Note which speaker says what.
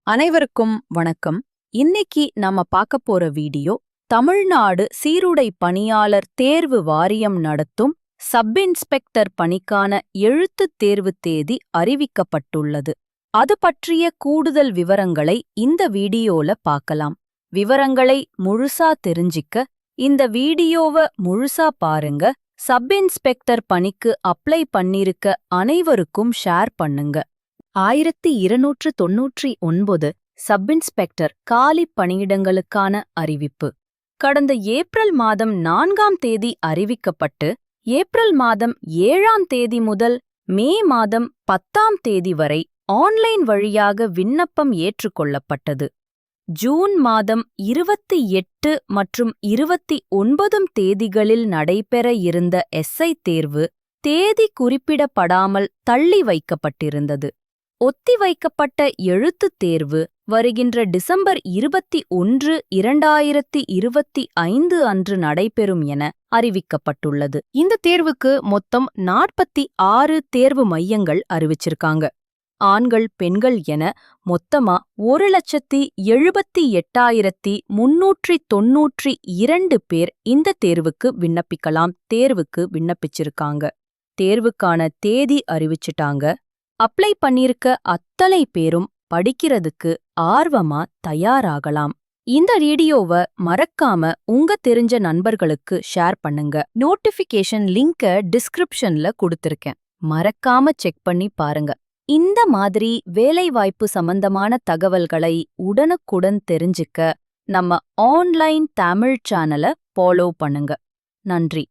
Speaker 1: அனைவருக்கும் வணக்கம். இன்னைக்கு நம்ம பார்க்க போற வீடியோ தமிழ்நாடு சீருடை பணியாளர் தேர்வு வாரியம் நடத்தும் சப் இன்ஸ்பெக்டர் பணிக்கான எழுத்துத் தேர்வு தேதி அறிவிக்கப்பட்டுள்ளது. அது பற்றிய கூடுதல் விவரங்களை இந்த வீடியோல பார்க்கலாம். விவரங்களை முழுசா தெரிஞ்சிக்க இந்த வீடியோவை முழுசா பாருங்க. சப் இன்ஸ்பெக்டர் பணிக்கு அப்ளை பண்ணிருக்க அனைவருக்கும் ஷேர் பண்ணுங்க. 1299 சப் இன்ஸ்பெக்டர் காலி பணியிடங்களுக்கான அறிவிப்பு கடந்த ஏப்ரல் மாதம் 4ஆம் தேதி அறிவிக்கப்பட்டு ஏப்ரல் மாதம் 7ஆம் தேதி முதல் மே மாதம் 10ஆம் தேதி வரை ஆன்லைன் வழியாக விண்ணப்பம் ஏற்றுக்கொள்ளப்பட்டது. ஜூன் மாதம் 28 மற்றும் 29 தேதிகளில் நடைபெற இருந்த எஸ்ஐ தேர்வு தேதி குறிப்பிடப்படாமல் தள்ளி வைக்கப்பட்டிருந்தது. ஒத்திவைக்கப்பட்ட எழுத்துத் தேர்வு வருகின்ற டிசம்பர் 21, 2025 அன்று நடைபெறும் என அறிவிக்கப்பட்டுள்ளது. இந்த தேர்வுக்கு மொத்தம் 46 தேர்வு மையங்கள் அறிவிச்சிருக்காங்க. ஆண்கள் பெண்கள் என மொத்தமா 1,78,392 பேர் இந்த தேர்வுக்கு விண்ணப்பிச்சிருக்காங்க. தேர்வுக்கான தேதி அறிவிச்சிட்டாங்க. அப்ளை பண்ணிருக்க அத்தனை பேரும் படிக்கிறதுக்கு ஆர்வமா தயாராகலாம். இந்த வீடியோவை மறக்காம உங்க தெரிஞ்ச நண்பர்களுக்கு ஷேர் பண்ணுங்க. நோட்டிஃபிகேஷன் லிங்க டிஸ்கிரிப்ஷன்ல கொடுத்திருக்கேன். மறக்காம செக் பண்ணி பாருங்க. இந்த மாதிரி வேலைவாய்ப்பு சம்பந்தமான தகவல்களை உடனுக்குடன் தெரிஞ்சுக்க நம்ம ஆன்லைன் தமிழ் சேனலை ஃபாலோ பண்ணுங்க. நன்றி.